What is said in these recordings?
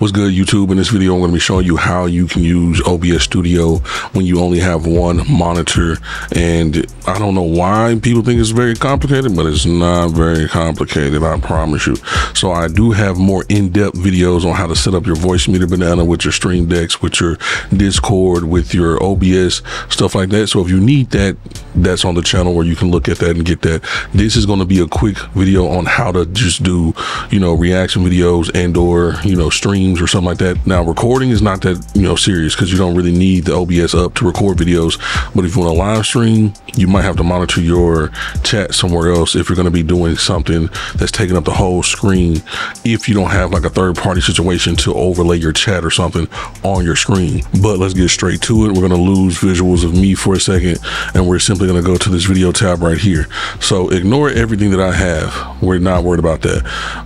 What's good, YouTube? In this video, I'm going to be showing you how you can use OBS Studio when you only have one monitor. And I don't know why people think it's very complicated, but it's not very complicated, I promise you. So I do have more in-depth videos on how to set up your Voicemeeter Banana with your Stream Decks, with your Discord, with your OBS, stuff like that. So if you need that, that's on the channel where you can look at that and get that. This is going to be a quick video on how to just do, reaction videos and or, streams or something like that. Now, recording is not that, serious because you don't really need the OBS up to record videos. But if you want to live stream, you might have to monitor your chat somewhere else if you're going to be doing something that's taking up the whole screen. If you don't have like a third-party situation to overlay your chat or something on your screen. But let's get straight to it. We're going to lose visuals of me for a second, and we're simply going to go to this video tab right here. So ignore everything that I have. We're not worried about that.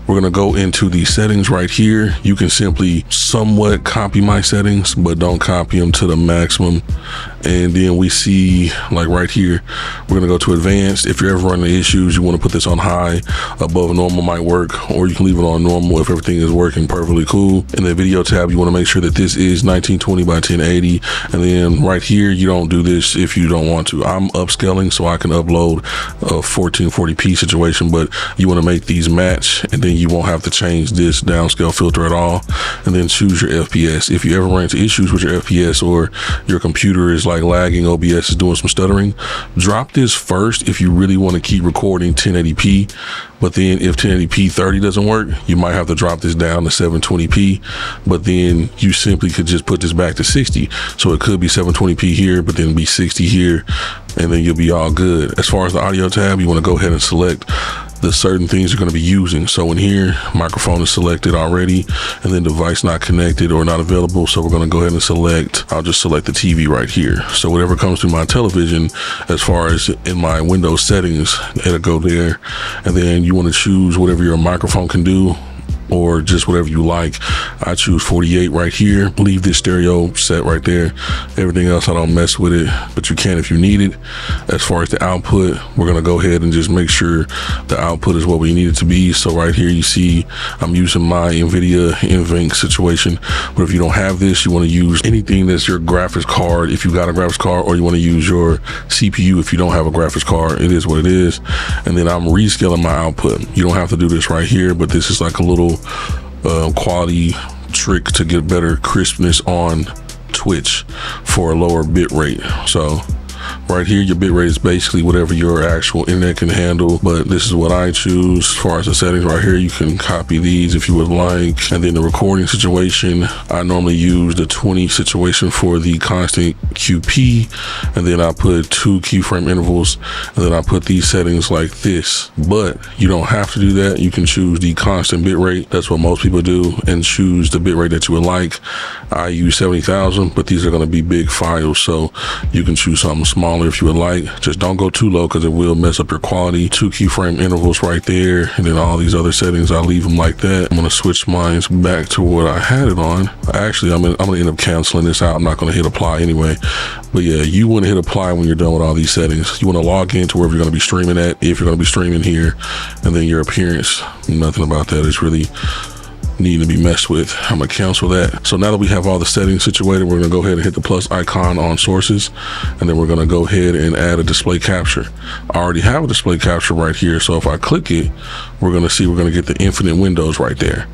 We're going to go into the settings right here. You can simply somewhat copy my settings, but don't copy them to the maximum. And then we see, like right here, we're going to go to advanced. If you're ever running issues, you want to put this on high. Above normal might work, or you can leave it on normal if everything is working perfectly cool. In the video tab, you want to make sure that this is 1920 by 1080. And then right here, you don't do this if you don't want to. I'm upscaling so I can upload a 1440p situation, but you want to make these match, and then you won't have to change this downscale filter at all. And then choose your FPS. If you ever run into issues with your FPS or your computer is like lagging, OBS is doing some stuttering, drop this first if you really want to keep recording 1080p. But then if 1080p 30 doesn't work, you might have to drop this down to 720p. But then you simply could just put this back to 60. So it could be 720p here, but then be 60 here, and then you'll be all good. As far as the audio tab, you want to go ahead and select the certain things you're going to be using. So in here, microphone is selected already, and then device not connected or not available. So we're going to go ahead and select, I'll just select the TV right here. So whatever comes through my television, as far as in my Windows settings, it'll go there. And then you want to choose whatever your microphone can do, or just whatever you like. I choose 48 right here. Leave this stereo set right there. Everything else, I don't mess with it, but you can if you need it. As far as the output, we're gonna go ahead and just make sure the output is what we need it to be. So right here, you see I'm using my NVIDIA NVENC situation, but if you don't have this, you wanna use anything that's your graphics card, if you got a graphics card, or you wanna use your CPU if you don't have a graphics card. It is what it is. And then I'm rescaling my output. You don't have to do this right here, but this is like a little quality trick to get better crispness on Twitch for a lower bit rate. So right here, your bit rate is basically whatever your actual internet can handle, but this is what I choose. As far as the settings right here, you can copy these if you would like. And then the recording situation, I normally use the 20 situation for the constant QP, and then I put 2 keyframe intervals, and then I put these settings like this. But you don't have to do that. You can choose the constant bit rate. That's what most people do, and choose the bit rate that you would like. I use 70,000, but these are going to be big files, so you can choose something smaller if you would like. Just don't go too low because it will mess up your quality. 2 keyframe intervals right there, and then all these other settings, I leave them like that. I'm gonna switch mine back to what I had it on. Actually, I'm gonna end up canceling this out. I'm not gonna hit apply anyway. But yeah, you want to hit apply when you're done with all these settings. You want to log into wherever you're going to be streaming at, if you're going to be streaming here, and then your appearance. Nothing about that is really needing to be messed with. I'm gonna cancel that. So now that we have all the settings situated, we're gonna go ahead and hit the plus icon on sources, and then we're gonna go ahead and add a display capture. I already have a display capture right here, so if I click it, we're gonna get the infinite windows right there.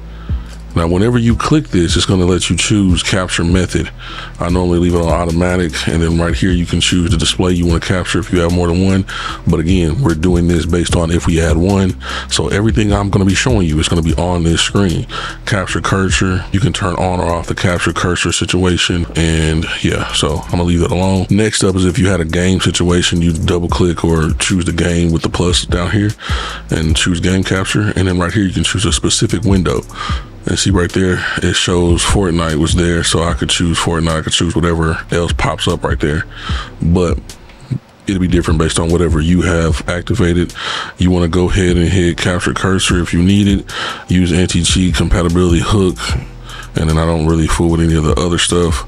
Now, whenever you click this, it's going to let you choose capture method. I normally leave it on automatic, and then right here, you can choose the display you want to capture if you have more than one. But again, we're doing this based on if we add one. So everything I'm going to be showing you is going to be on this screen. Capture cursor, you can turn on or off the capture cursor situation. And yeah, so I'm gonna leave it alone. Next up is if you had a game situation, you double click or choose the game with the plus down here and choose game capture. And then right here, you can choose a specific window. And see right there, it shows Fortnite was there, so I could choose Fortnite, I could choose whatever else pops up right there. But it'll be different based on whatever you have activated. You want to go ahead and hit capture cursor if you need it. Use anti-cheat compatibility hook, and then I don't really fool with any of the other stuff.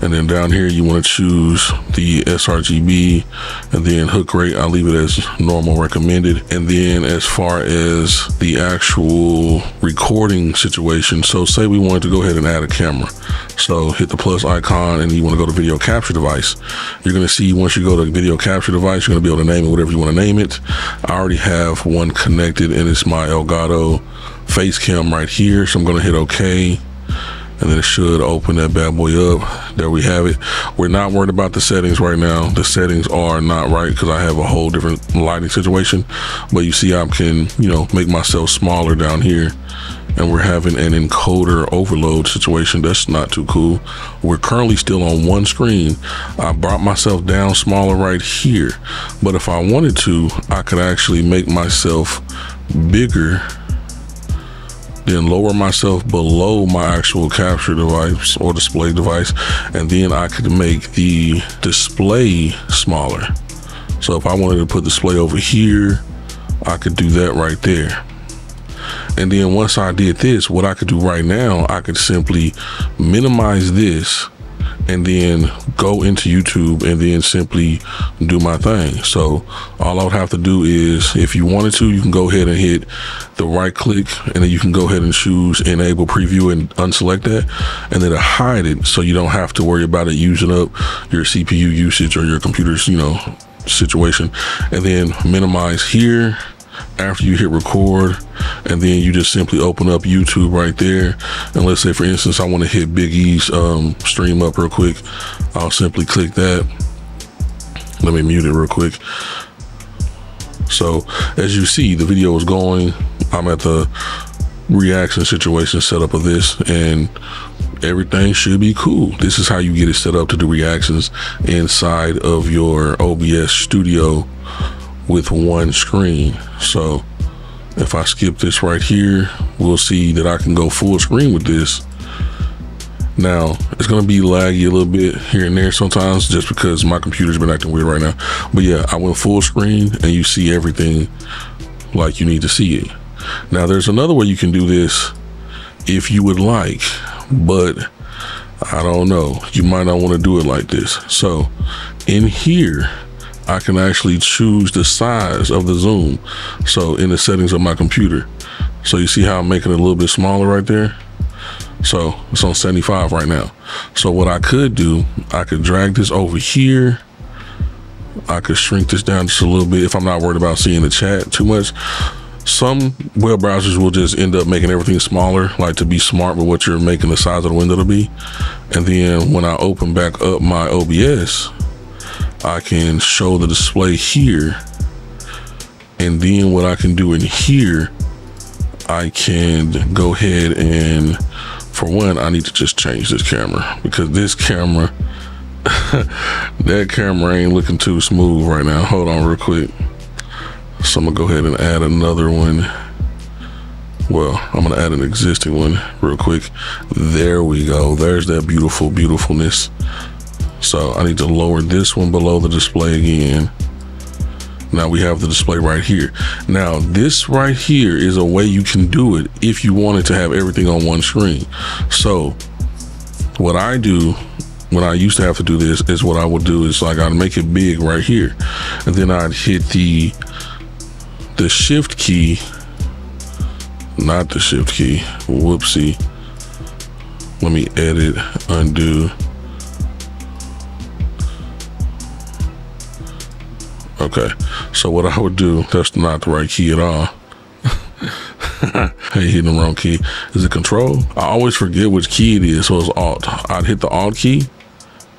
And then down here you want to choose the sRGB, and then hook rate I leave it as normal recommended. And then as far as the actual recording situation, so say we wanted to go ahead and add a camera, so hit the plus icon and you want to go to video capture device. You're going to see once you go to video capture device, you're going to be able to name it whatever you want to name it. I already have one connected and it's my Elgato face cam right here, so I'm going to hit OK. And then it should open that bad boy up. There we have it. We're not worried about the settings right now. The settings are not right because I have a whole different lighting situation. But you see I can, make myself smaller down here. And we're having an encoder overload situation. That's not too cool. We're currently still on one screen. I brought myself down smaller right here. But if I wanted to, I could actually make myself bigger, then lower myself below my actual capture device or display device, and then I could make the display smaller. So if I wanted to put display over here, I could do that right there. And then once I did this, what I could do right now, I could simply minimize this and then go into YouTube and then simply do my thing. So all I would have to do is, if you wanted to, you can go ahead and hit the right click and then you can go ahead and choose enable preview and unselect that, and then hide it so you don't have to worry about it using up your CPU usage or your computer's, situation. And then minimize here after you hit record, and then you just simply open up YouTube right there. And let's say for instance I want to hit Big E's stream up real quick. I'll simply click that. Let me mute it real quick. So as you see, the video is going. I'm at the reaction situation setup of this, and everything should be cool. This is how you get it set up to do reactions inside of your OBS studio with one screen. So if I skip this right here, we'll see that I can go full screen with this. Now it's gonna be laggy a little bit here and there sometimes just because my computer's been acting weird right now. But yeah, I went full screen and you see everything like you need to see it. Now there's another way you can do this if you would like, but I don't know, you might not want to do it like this. So in here, I can actually choose the size of the zoom. So in the settings of my computer, so you see how I'm making it a little bit smaller right there. So it's on 75 right now. So what I could do, I could drag this over here. I could shrink this down just a little bit if I'm not worried about seeing the chat too much. Some web browsers will just end up making everything smaller, like to be smart with what you're making the size of the window to be. And then when I open back up my OBS, I can show the display here. And then what I can do in here, I can go ahead and, for one, I need to just change this camera because this camera, that camera ain't looking too smooth right now. Hold on real quick. So I'm gonna go ahead and add another one. Well, I'm gonna add an existing one real quick. There we go. There's that beautifulness. So I need to lower this one below the display again. Now we have the display right here. Now this right here is a way you can do it if you wanted to have everything on one screen. So what I do when I used to have to do this is what I would do is like I'd make it big right here, and then I'd hit the shift key, not the shift key, whoopsie. Let me edit, undo. Okay, so what I would do, that's not the right key at all. Hey, hitting the wrong key. Is it control? I always forget which key it is, so it's alt. I'd hit the alt key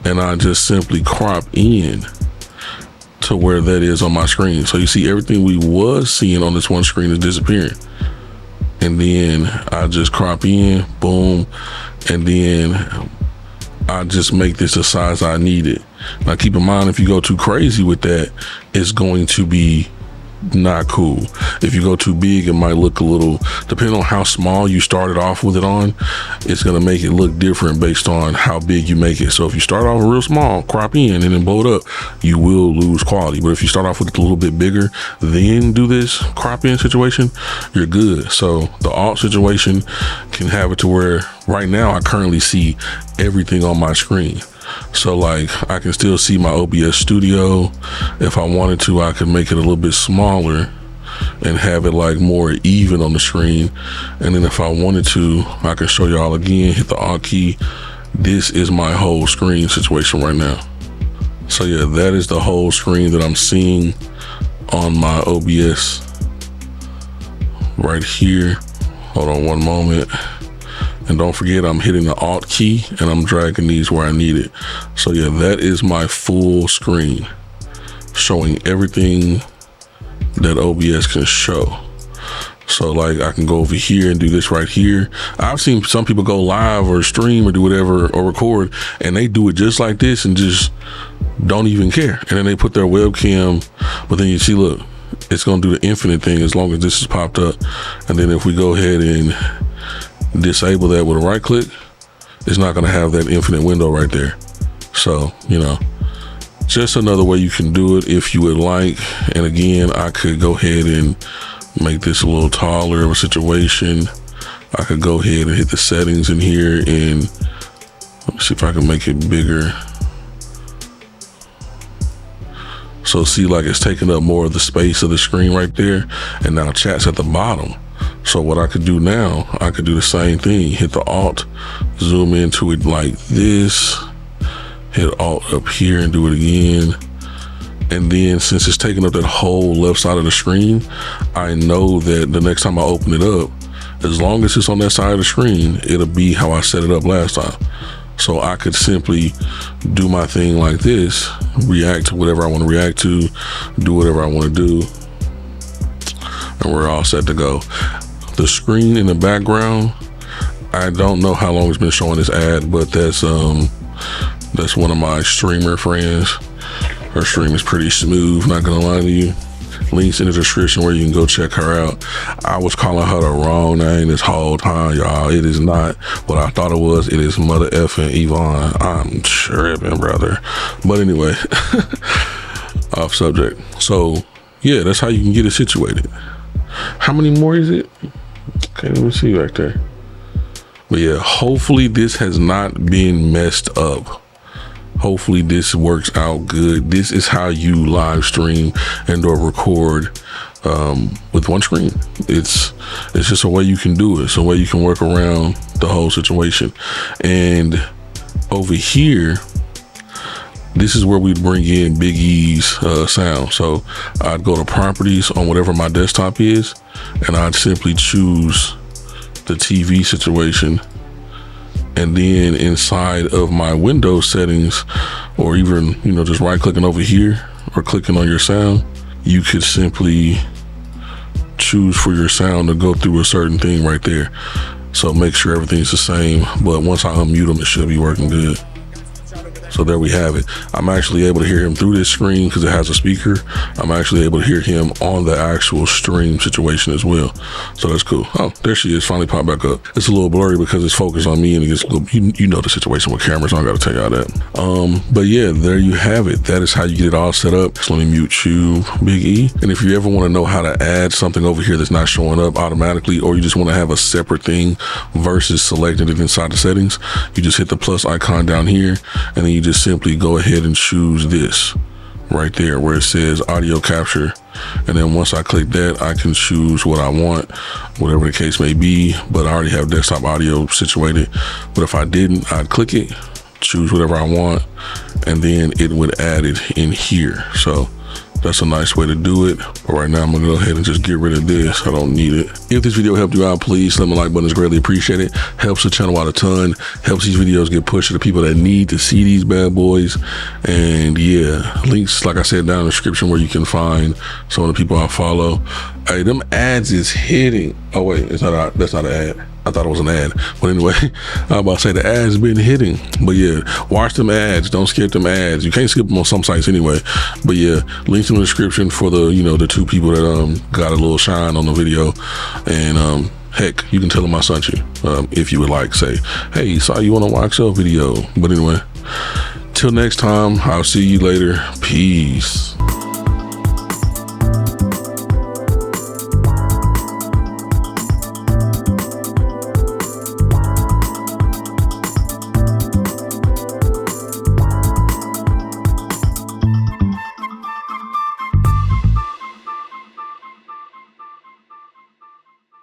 and I just simply crop in to where that is on my screen. So you see everything we was seeing on this one screen is disappearing. And then I just crop in, boom, and then I just make this the size I need it. Now keep in mind, if you go too crazy with that, it's going to be not cool. If you go too big, it might look a little, depending on how small you started off with it on, it's gonna make it look different based on how big you make it. So if you start off real small, crop in and then blow it up, you will lose quality. But if you start off with it a little bit bigger, then do this crop in situation, you're good. So the alt situation can have it to where right now I currently see everything on my screen. So like I can still see my OBS studio. If I wanted to, I could make it a little bit smaller and have it like more even on the screen. And then if I wanted to, I can show y'all again, hit the Alt key. This is my whole screen situation right now. So yeah, that is the whole screen that I'm seeing on my OBS right here. Hold on one moment. And don't forget, I'm hitting the Alt key and I'm dragging these where I need it. So yeah, that is my full screen showing everything that OBS can show. So like I can go over here and do this right here. I've seen some people go live or stream or do whatever or record and they do it just like this and just don't even care. And then they put their webcam, but then you see, look, it's gonna do the infinite thing as long as this is popped up. And then if we go ahead and disable that with a right click, it's not gonna have that infinite window right there. So, you know, just another way you can do it if you would like. And again, I could go ahead and make this a little taller of a situation. I could go ahead and hit the settings in here and let me see if I can make it bigger. So see, like it's taking up more of the space of the screen right there. And now chat's at the bottom. So what I could do now, I could do the same thing, hit the Alt, zoom into it like this, hit Alt up here and do it again. And then since it's taking up that whole left side of the screen, I know that the next time I open it up, as long as it's on that side of the screen, it'll be how I set it up last time. So I could simply do my thing like this, react to whatever I want to react to, do whatever I want to do, and we're all set to go. The screen in the background, I don't know how long it's been showing this ad, but that's one of my streamer friends. Her stream is pretty smooth, not gonna lie to you. Links in the description where you can go check her out. I was calling her the wrong name this whole time, y'all. It is not what I thought it was. It is Mother effing Yvonne. I'm tripping, brother. But anyway, off subject. So yeah, that's how you can get it situated. How many more is it? Okay, let me see right there. But yeah, hopefully this has not been messed up. Hopefully this works out good. This is how you live stream and or record with one screen. It's just a way you can do it. It's a way you can work around the whole situation. And over here, this is where we bring in Big E's sound. So I'd go to properties on whatever my desktop is, and I'd simply choose the TV situation. And then inside of my Windows settings, or even, you know, just right clicking over here or clicking on your sound, you could simply choose for your sound to go through a certain thing right there. So make sure everything's the same, but once I unmute them, it should be working good. So there we have it. I'm actually able to hear him through this screen because it has a speaker. I'm actually able to hear him on the actual stream situation as well. So that's cool. Oh, there she is, finally popped back up. It's a little blurry because it's focused on me and it gets a little, you know the situation with cameras, I don't gotta tell y'all that. But yeah, there you have it. That is how you get it all set up. So let me mute you, Big E. And if you ever wanna know how to add something over here that's not showing up automatically, or you just wanna have a separate thing versus selecting it inside the settings, you just hit the plus icon down here, and then you just simply go ahead and choose this right there where it says audio capture. And then once I click that, I can choose what I want, whatever the case may be, but I already have desktop audio situated. But if I didn't, I'd click it, choose whatever I want, and then it would add it in here. So that's a nice way to do it. But right now I'm gonna go ahead and just get rid of this. I don't need it. If this video helped you out, please slam the like button. It's greatly appreciated. Helps the channel out a ton. Helps these videos get pushed to the people that need to see these bad boys. And yeah, links, like I said, down in the description where you can find some of the people I follow. Hey, them ads is hitting. Oh wait, that's not an ad. I thought it was an ad. But anyway, I'm about to say the ads been hitting. But yeah, watch them ads. Don't skip them ads. You can't skip them on some sites anyway. But yeah, links in the description for the, you know, the two people that got a little shine on the video. And heck, you can tell them I sent you. If you would like, say, hey, saw you on a YXL video. But anyway, till next time, I'll see you later. Peace.